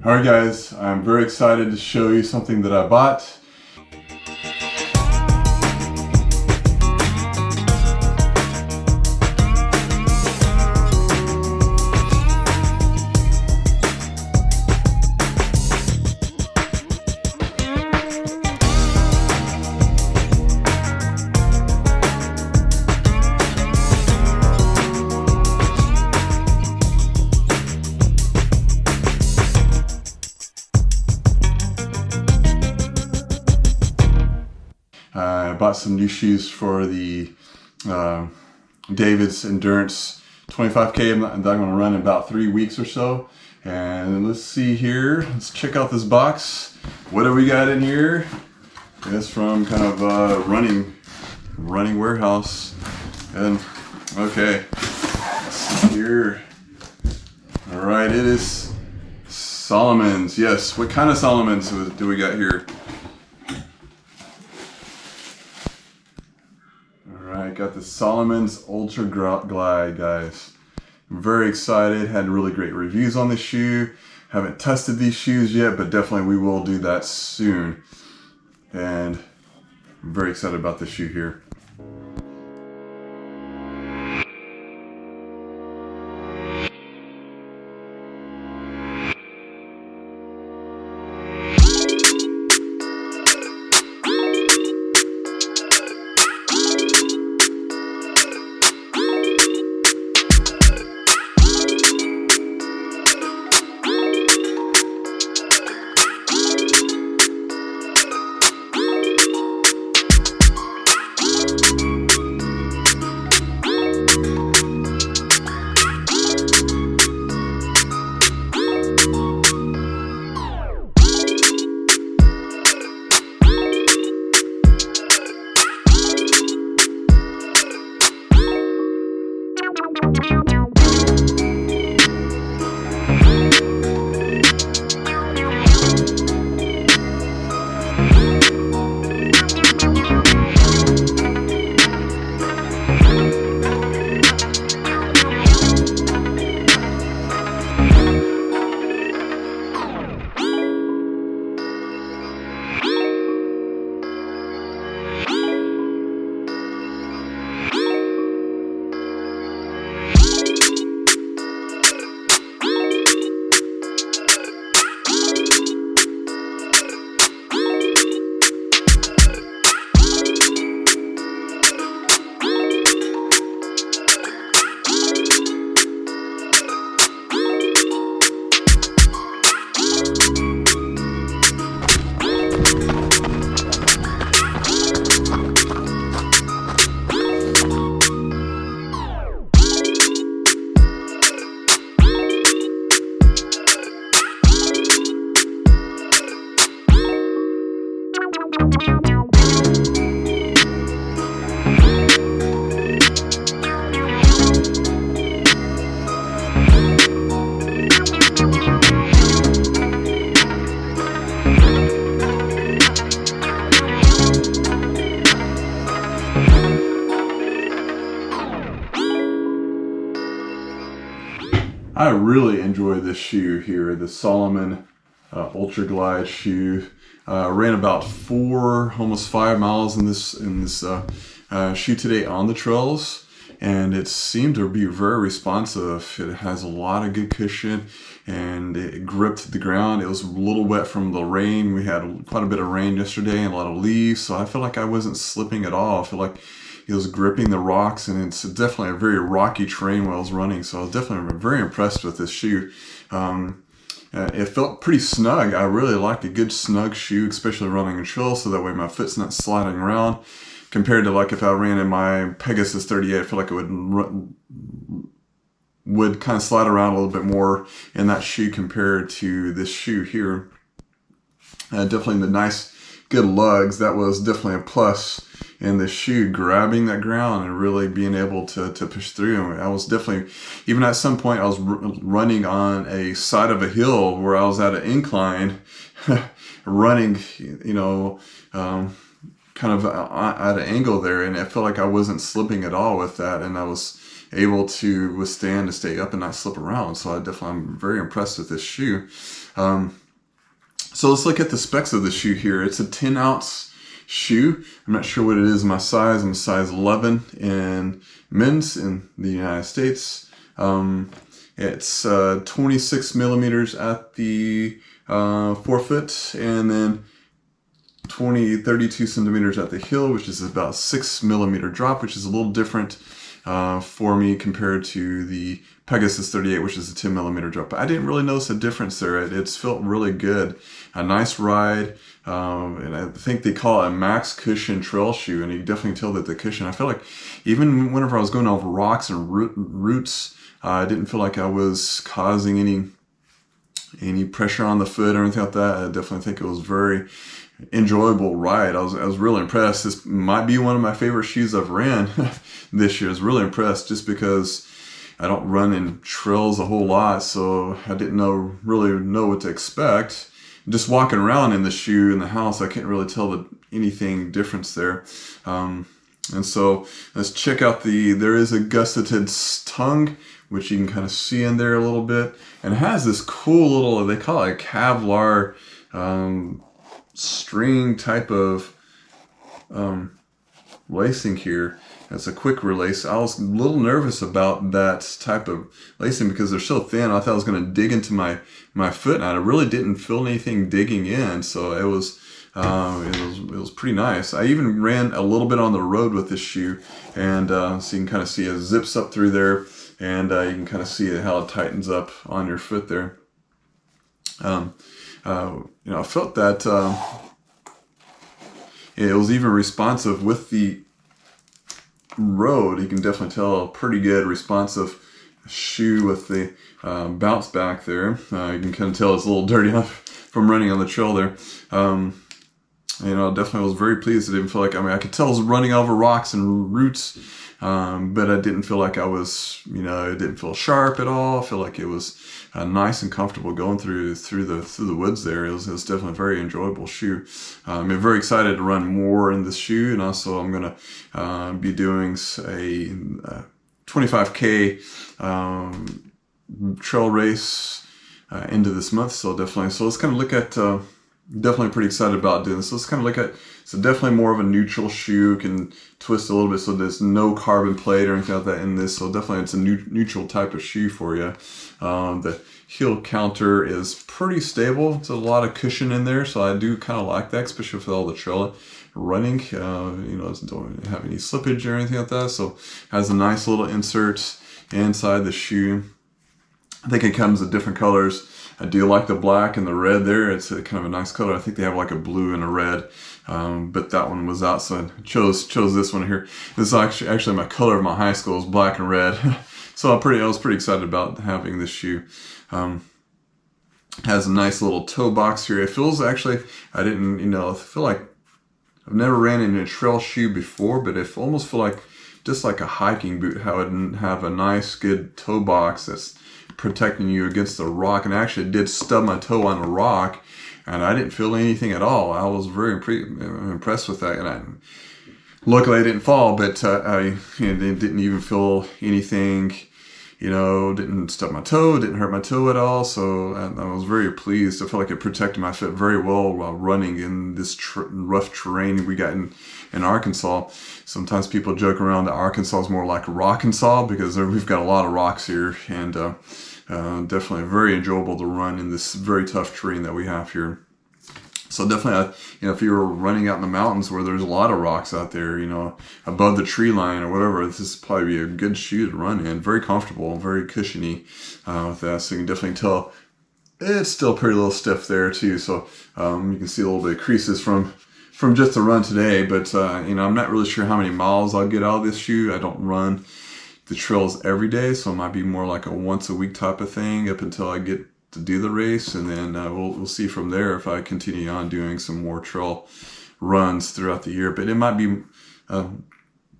Alright guys, I'm very excited to show you something that I bought. I bought some new shoes for the David's Endurance 25K that I'm going to run in about 3 weeks or so. And let's see here. Let's check out this box. What do we got in here? It's from kind of running warehouse. And okay, let's see here. All right, it is Salomon's. Yes, what kind of Salomon's do we got here? Alright, got the Salomon's Ultra Glide, guys. I'm very excited. Had really great reviews on this shoe. Haven't tested these shoes yet, but definitely we will do that soon. And I'm very excited about this shoe here. I really enjoy this shoe here, the Salomon Ultra Glide shoe. Ran about 4, almost 5 miles in this shoe today on the trails, and it seemed to be very responsive. It has a lot of good cushion, and it gripped the ground. It was a little wet from the rain. We had quite a bit of rain yesterday and a lot of leaves, so I feel like I wasn't slipping at all. I feel like it was gripping the rocks, and it's definitely a very rocky terrain while I was running, so I was definitely very impressed with this shoe. It felt pretty snug. I really like a good snug shoe, especially running in trails, so that way my foot's not sliding around. Compared to like if I ran in my Pegasus 38, I feel like it would kind of slide around a little bit more in that shoe compared to this shoe here. Definitely the nice, good lugs. That was definitely a plus in the shoe, grabbing that ground and really being able to push through. I was definitely, even at some point I was running on a side of a hill where I was at an incline running, you know, kind of at an angle there, and I felt like I wasn't slipping at all with that, and I was able to withstand to stay up and not slip around. So I'm very impressed with this shoe. So let's look at the specs of the shoe here. It's a 10-ounce shoe. I'm not sure what it is in my size. I'm a size 11 in men's in the United States. It's 26 millimeters at the forefoot, and then 32 centimeters at the heel, which is about 6 millimeter drop, which is a little different for me compared to the Pegasus 38, which is a 10 millimeter drop. But I didn't really notice a difference there. It's felt really good. A nice ride. And I think they call it a max cushion trail shoe, and you definitely tell that the cushion, I feel like even whenever I was going over rocks and roots, I didn't feel like I was causing any pressure on the foot or anything like that. I definitely think it was very enjoyable ride. I was really impressed. This might be one of my favorite shoes I've ran this year. I was really impressed just because I don't run in trails a whole lot, so I didn't really know what to expect. Just walking around in the shoe in the house, I can't really tell anything difference there. And so let's check out there is a gusseted tongue, which you can kind of see in there a little bit. And it has this cool little, they call it a Kevlar string type of lacing here. It's a quick release. I was a little nervous about that type of lacing because they're so thin. I thought I was going to dig into my foot, and I really didn't feel anything digging in. So it was pretty nice. I even ran a little bit on the road with this shoe, and so you can kind of see it zips up through there, and you can kind of see how it tightens up on your foot there. I felt that it was even responsive with the road. You can definitely tell a pretty good responsive shoe with the bounce back there. You can kind of tell it's a little dirty from running on the trail there. Definitely was very pleased. I didn't feel like, I could tell I was running over rocks and roots, but I didn't feel like I was, it didn't feel sharp at all. I feel like it was nice and comfortable going through the woods there. It was definitely a very enjoyable shoe. I'm very excited to run more in this shoe, and also I'm going to be doing a 25K trail race into this month. So let's kind of look at, definitely pretty excited about doing this. So let's kind of look at, so definitely more of a neutral shoe, can twist a little bit, so there's no carbon plate or anything like that in this. So definitely it's a neutral type of shoe for you. The heel counter is pretty stable. It's a lot of cushion in there, so I do kind of like that, especially with all the trail running. It don't have any slippage or anything like that. So has a nice little insert inside the shoe. I think it comes in different colors. I do like the black and the red there. It's a kind of a nice color. I think they have like a blue and a red, but that one was out, so I chose this one here. This is actually my color of my high school is black and red. So I was pretty excited about having this shoe. Has a nice little toe box here. It feels actually, I feel like I've never ran in a trail shoe before, but it almost feel like just like a hiking boot, how it would have a nice good toe box that's protecting you against the rock. And I actually did stub my toe on a rock, and I didn't feel anything at all. I was very impressed with that, and luckily I didn't fall, but I didn't even feel anything. Didn't stub my toe, didn't hurt my toe at all. So I was very pleased. I felt like it protected my foot very well while running in this rough terrain we got in Arkansas. Sometimes people joke around that Arkansas is more like Rockansas because we've got a lot of rocks here, and definitely very enjoyable to run in this very tough terrain that we have here. So definitely, if you were running out in the mountains where there's a lot of rocks out there, above the tree line or whatever, this is probably be a good shoe to run in. Very comfortable, very cushiony with that. So you can definitely tell it's still pretty little stiff there too. So you can see a little bit of creases from just the run today. But I'm not really sure how many miles I'll get out of this shoe. I don't run the trails every day, so it might be more like a once a week type of thing up until I get to do the race, and then we'll see from there if I continue on doing some more trail runs throughout the year. But it might be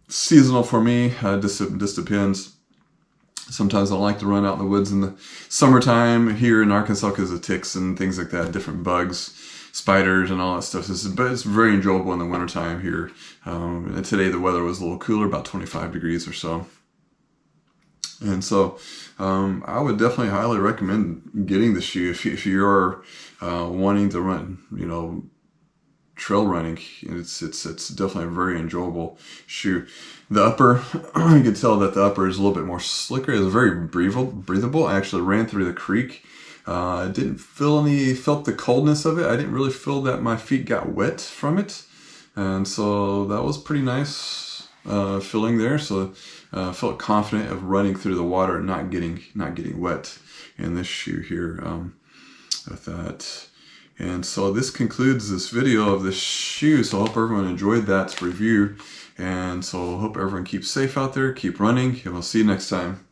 seasonal for me. This depends. Sometimes I like to run out in the woods in the summertime here in Arkansas because of ticks and things like that, different bugs, spiders and all that stuff. But it's very enjoyable in the wintertime here. And today the weather was a little cooler, about 25 degrees or so. And so I would definitely highly recommend getting the shoe if you are wanting to run, trail running. It's definitely a very enjoyable shoe. The upper, you can tell that the upper is a little bit more slicker. It's very breathable. I actually ran through the creek. I didn't felt the coldness of it. I didn't really feel that my feet got wet from it. And so that was pretty nice feeling there. So I felt confident of running through the water and not getting wet in this shoe here with that. And so this concludes this video of this shoe. So I hope everyone enjoyed that review. And so I hope everyone keeps safe out there, keep running, and we'll see you next time.